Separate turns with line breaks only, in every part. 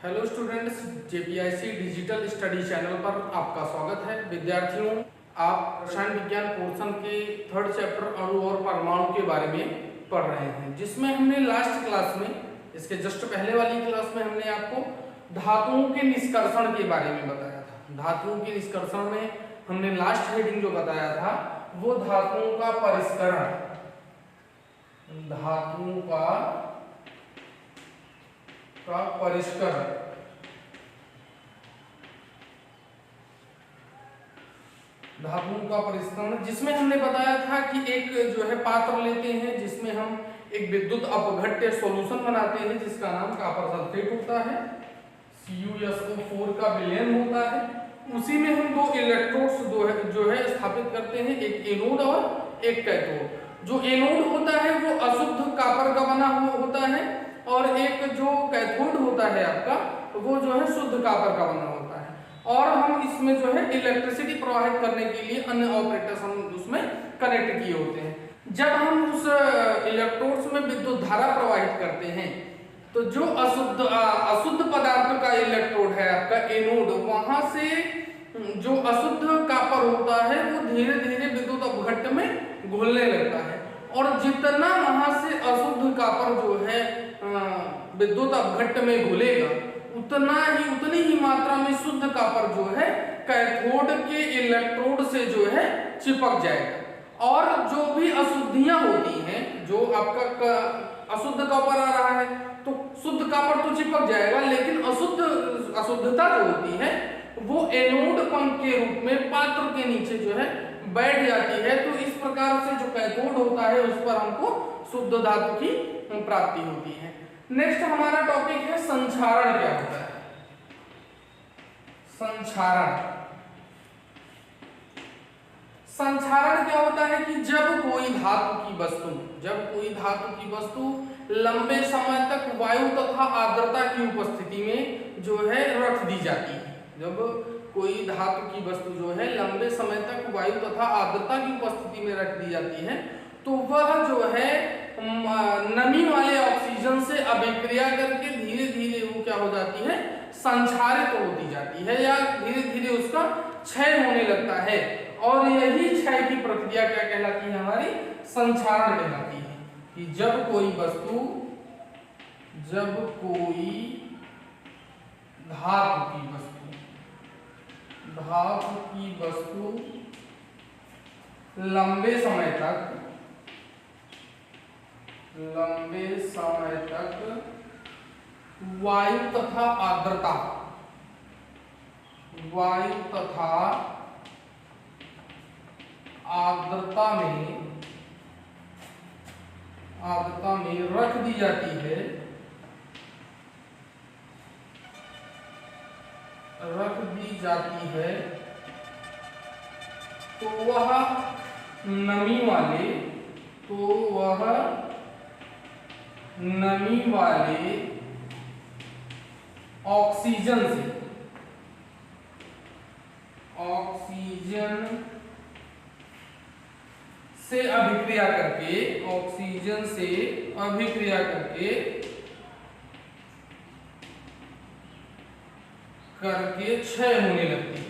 Hello students, JPIC digital study channel पर आपका स्वागत है। विद्यार्थियों, आप रसायन विज्ञान पोर्शन के थर्ड चैप्टर अणु और परमाणु के बारे में पढ़ रहे हैं, जिसमें हमने लास्ट क्लास में, इसके जस्ट पहले वाली क्लास में हमने आपको धातुओं के निष्कर्षण के बारे में बताया था। धातुओं के निष्कर्षण में हमने लास्ट हेडिंग जो बताया था वो धातुओं का परिष्करण, धातुओं का परिष्करण। धातुओं का परिष्करण, जिसमें हमने बताया था कि एक जो है पात्र लेते हैं जिसमें हम एक विद्युत अपघट्य सॉल्यूशन बनाते हैं जिसका नाम कॉपर सल्फेट होता है, CuSO4 का विलयन होता है। उसी में हम दो इलेक्ट्रोड्स जो है स्थापित करते हैं, एक एनोड और एक कैथोड। जो एनोड होता है वो अशुद्ध कॉपर का बना हुआ होता है और एक जो कैथोड होता है आपका वो जो है शुद्ध कॉपर का बना होता है। और हम इसमें जो है इलेक्ट्रिसिटी प्रवाहित करने के लिए अन्य ऑपरेटर्स हम उसमें कनेक्ट किए होते हैं। जब हम उस इलेक्ट्रोड्स में विद्युत धारा प्रवाहित करते हैं तो जो अशुद्ध पदार्थ का इलेक्ट्रोड है आपका एनोड, वहां से जो अशुद्ध कॉपर होता है वो धीरे धीरे विद्युत अपघट्य में घुलने लगता है और जितना वहां से अशुद्ध कॉपर जो है विद्युत अपघट्य में घुलेगा उतनी ही मात्रा में शुद्ध कॉपर जो है कैथोड के इलेक्ट्रोड से जो है चिपक जाएगा। और जो भी अशुद्धियां होती हैं, जो आपका अशुद्ध कॉपर आ रहा है तो शुद्ध कॉपर तो चिपक जाएगा, लेकिन अशुद्धता जो होती है वो एनोड पंख के रूप में पात्र के नीचे जो है बैठ जाती है। तो इस प्रकार से जो कैथोड होता है उस पर हमको शुद्ध धातु की प्राप्ति होती है। नेक्स्ट हमारा टॉपिक है संक्षारण। क्या होता है संक्षारण? संक्षारण क्या होता है कि जब कोई धातु की वस्तु लंबे समय तक वायु तथा आर्द्रता की उपस्थिति में जो है रख दी जाती है। जब कोई धातु की वस्तु जो है लंबे समय तक वायु तथा आर्द्रता की उपस्थिति में रख दी जाती है तो वह जो है नमी वाले ऑक्सीजन से अभिक्रिया करके धीरे धीरे वो क्या हो जाती है, संक्षारित होती जाती है या धीरे धीरे उसका क्षय होने लगता है। और यही क्षय की प्रक्रिया क्या कहलाती है, हमारी संक्षारण कहलाती है। कि जब कोई धातु की वस्तु लंबे समय तक वायु तथा आर्द्रता में रख दी जाती है तो वह नमी वाले ऑक्सीजन से अभिक्रिया करके क्षय होने लगती है।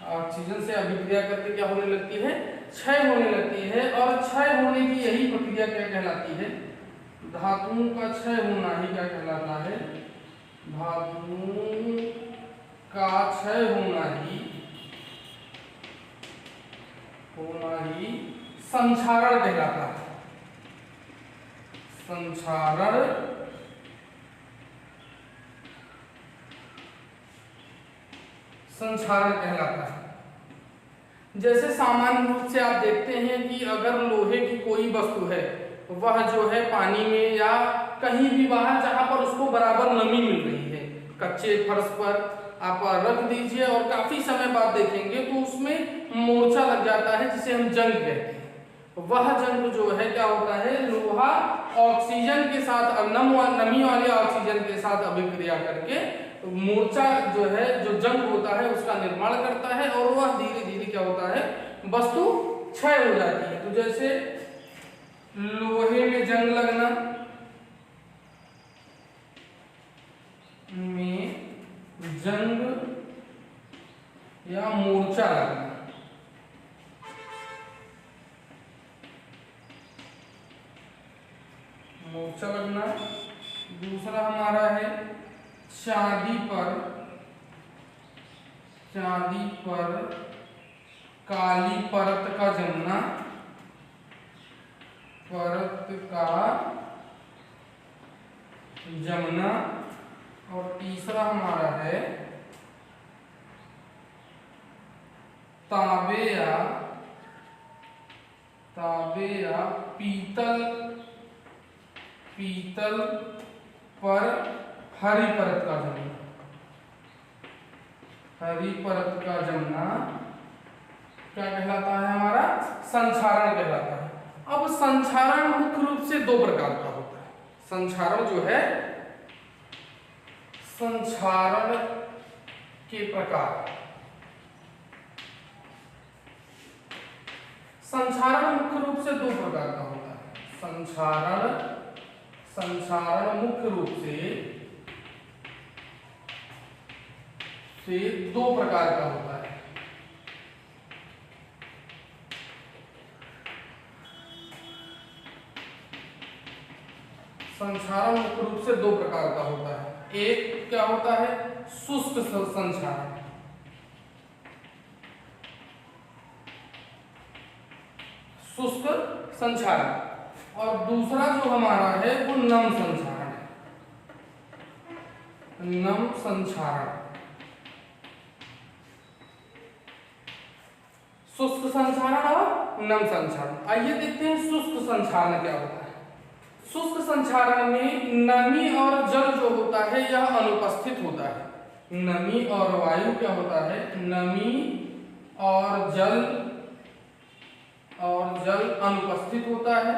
ऑक्सीजन से अभिक्रिया करके क्या होने लगती है, क्षय होने लगती है। और क्षय होने की यही प्रक्रिया क्या कहलाती है, धातुओं का क्षय होना ही क्या कहलाता है, धातुओं का क्षय होना ही संक्षारण कहलाता है। संक्षारण कहलाता है। जैसे सामान्य रूप से आप देखते हैं कि अगर लोहे की कोई वस्तु है वह जो है पानी में या कहीं भी बाहर जहां पर उसको बराबर नमी मिल रही है, कच्चे फर्श पर आप रख दीजिए और काफी समय बाद देखेंगे तो उसमें मोर्चा लग जाता है जिसे हम जंग कहते हैं। वह जंग जो है क्या होता है, लोहा ऑक्सीजन के साथ नमी वाले ऑक्सीजन के साथ अभिक्रिया करके मोर्चा जो है, जो जंग होता है उसका निर्माण करता है और वह धीरे धीरे क्या होता है, वस्तु क्षय हो जाती है। तो जैसे लोहे में जंग लगना, जंग या मोर्चा लगना। मोर्चा लगना। दूसरा हमारा है चांदी पर काली परत का जमना, परत का जमना। और तीसरा हमारा है तांबे या पीतल पर हरी परत का जमना। हरी परत का जमना क्या कहलाता है? हमारा संक्षारण कहलाता है। अब संक्षारण मुख्य रूप से दो प्रकार का होता है। संक्षारण जो है, संक्षारण के प्रकार। संक्षारण मुख्य रूप से दो प्रकार का होता है। संक्षारण मुख्य रूप से दो प्रकार का होता है। संक्षारण मुख्य रूप से दो प्रकार का होता है। एक क्या होता है? शुष्क संक्षारण। शुष्क संक्षारण। और दूसरा जो हमारा है वो नम संक्षारण है। नम संक्षारण। शुष्क संक्षारण और नम संक्षारण। आइए देखते हैं शुष्क संक्षारण क्या होता है। शुष्क संक्षारण में नमी और जल जो होता है यह अनुपस्थित होता है। नमी और वायु क्या होता है? नमी और जल अनुपस्थित होता है।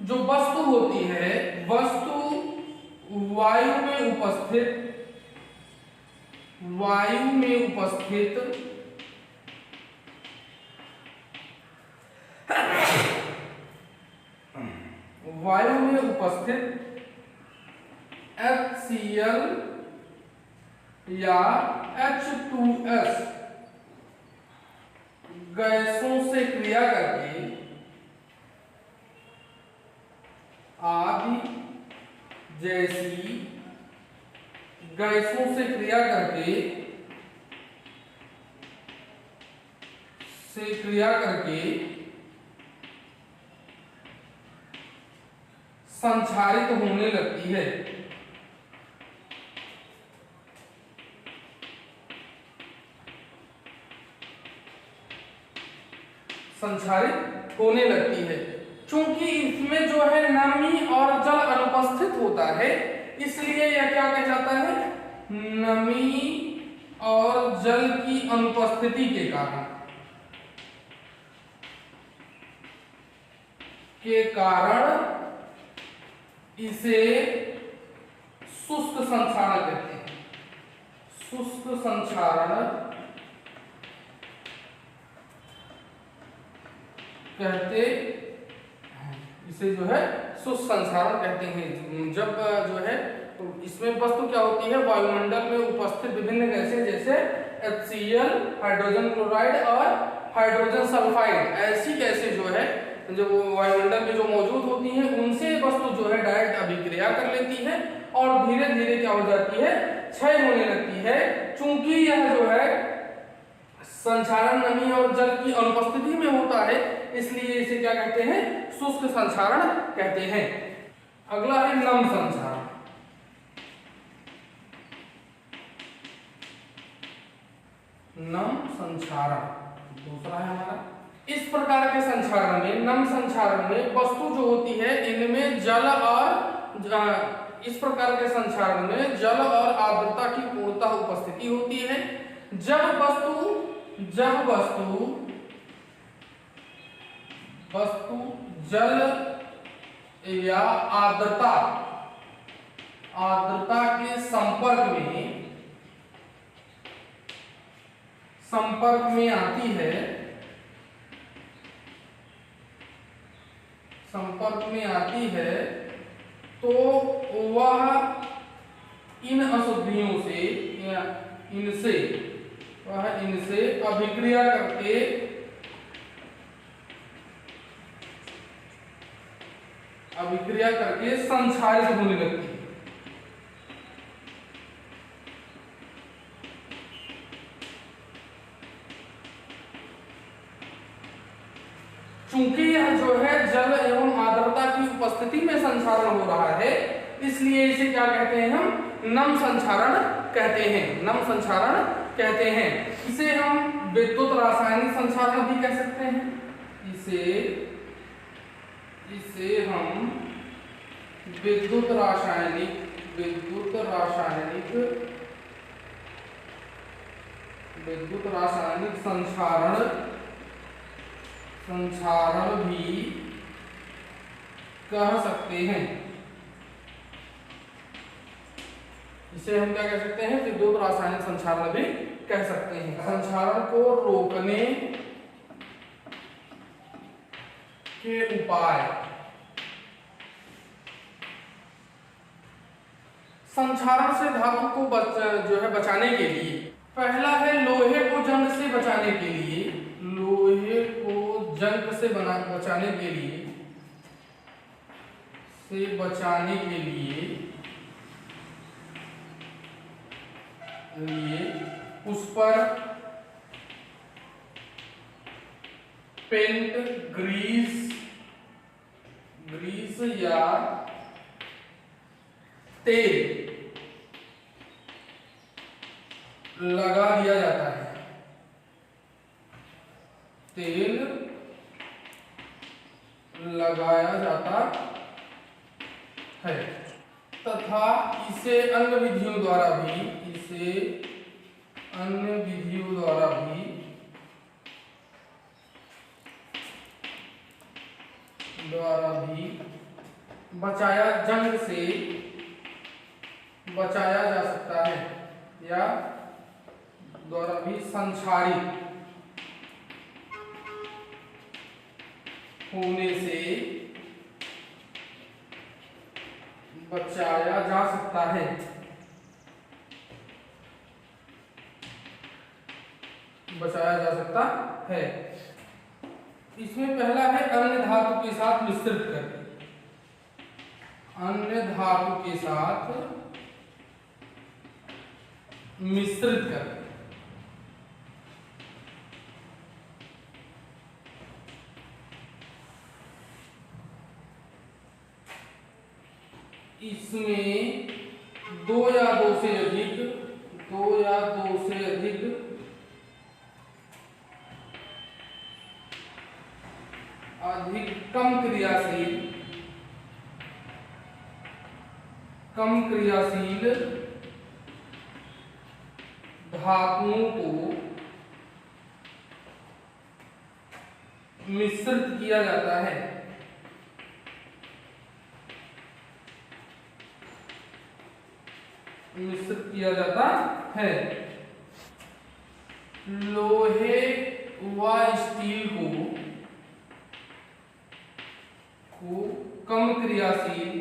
जो वस्तु होती है, वस्तु वायु में उपस्थित HCl या H2S गैसों से क्रिया करके आदि जैसी गैसों से क्रिया करके संक्षारित होने लगती है। संक्षारित होने लगती है। चूंकि इसमें जो है नमी और जल अनुपस्थित होता है, इसलिए यह क्या कहलाता है? नमी और जल की अनुपस्थिति के कारण इसे शुष्क संक्षारण कहते हैं। शुष्क संक्षारण कहते इसे जो है शुष्क संक्षारण कहते हैं। जब जो है तो इसमें वस्तु क्या होती है? वायुमंडल में उपस्थित विभिन्न गैसें जैसे HCl, हाइड्रोजन क्लोराइड और हाइड्रोजन सल्फाइड, ऐसी गैसें जो है जो वायुमंडल में जो मौजूद होती हैं, उनसे वस्तु जो है डायरेक्ट अभिक्रिया कर लेती है और धीरे धीरे क्या हो जाती है? क्षय होने लगती है। चूंकि यह जो है संक्षारण नमी और जल की अनुपस्थिति में होता है, इसलिए इसे क्या कहते हैं? शुष्क संक्षारण कहते हैं। अगला है नम संक्षारण। नम संक्षारण दूसरा है हमारा। इस प्रकार के संक्षारण में, नम संक्षारण में वस्तु जो होती है इनमें जल और इस प्रकार के संक्षारण में जल और आर्द्रता की पूर्णतः उपस्थिति होती है। जब वस्तु जल या आर्द्रता के संपर्क में संपर्क में आती है, संपर्क में आती है, तो वह इन अशुद्धियों से या इनसे, वह इनसे अभिक्रिया करके संक्षारित होने लगती है। चूंकि यह जो है जल एवं आर्द्रता की उपस्थिति में संक्षारण हो रहा है, इसलिए इसे क्या कहते हैं, हम नम संक्षारण कहते हैं, नम संक्षारण कहते हैं। इसे हम विद्युत रासायनिक संक्षारण भी कह सकते हैं, इसे हम विद्युत रासायनिक संक्षारण भी कह सकते हैं। इसे हम क्या कह सकते हैं, विद्युत रासायनिक संक्षारण भी कह सकते हैं। संक्षारण को रोकने के उपाय, संक्षारण से धातु को जो है बचाने के लिए, पहला है लोहे को जंग से बचाने के लिए, लोहे को जंग से बचाने के लिए उस पर पेंट, ग्रीस या तेल लगा दिया जाता है, तेल लगाया जाता है, तथा इसे अन्य विधियों द्वारा भी बचाया, जंग से बचाया जा सकता है, या द्वारा भी संक्षारित होने से बचाया जा सकता है। इसमें पहला है अन्य धातु के साथ मिश्रित करके, अन्य धातु के साथ मिश्रित करके। इसमें दो या दो से अधिक कम क्रियाशील धातुओं को मिश्रित किया जाता है। लोहे व स्टील को कम क्रियाशील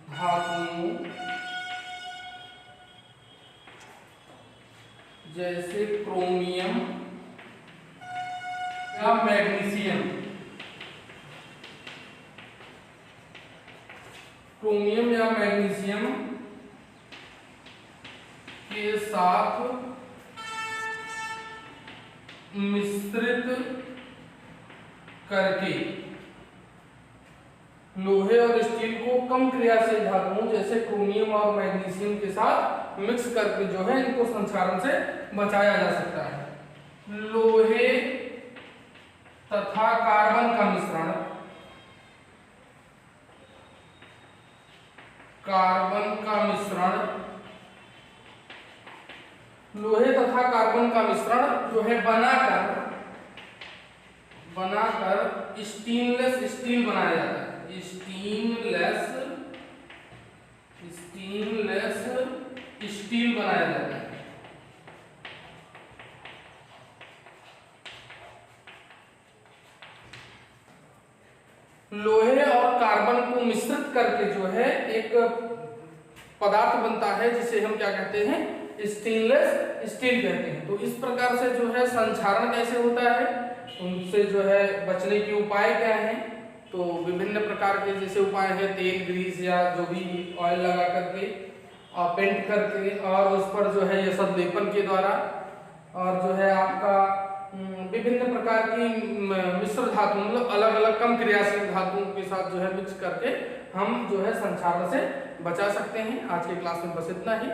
धातुओं जैसे क्रोमियम या मैग्नीशियम, के साथ मिश्रित करके, लोहे और स्टील को कम क्रियाशील धातुओं जैसे क्रोमियम और मैग्नीशियम के साथ मिक्स करके जो है इनको संक्षारण से बचाया जा सकता है। लोहे तथा कार्बन का मिश्रण, लोहे तथा कार्बन का मिश्रण जो है बनाकर स्टेनलेस स्टील बनाया जाता है। लोहे और कार्बन को मिश्रित करके जो है एक पदार्थ बनता है जिसे हम क्या कहते हैं, स्टेनलेस स्टील कहते हैं। तो इस प्रकार से जो है संक्षारण कैसे होता है, उनसे जो है बचने के उपाय क्या हैं। तो विभिन्न प्रकार के जैसे उपाय है, तेल, ग्रीस या जो भी ऑयल लगा करके पेंट करके और उस पर जो है ये सब लेपन के द्वारा, और जो है आपका विभिन्न प्रकार की मिश्र धातु मतलब अलग अलग कम क्रियाशील धातुओं के साथ जो है मिक्स करके हम जो है संक्षारण से बचा सकते हैं। आज के क्लास में बस इतना ही।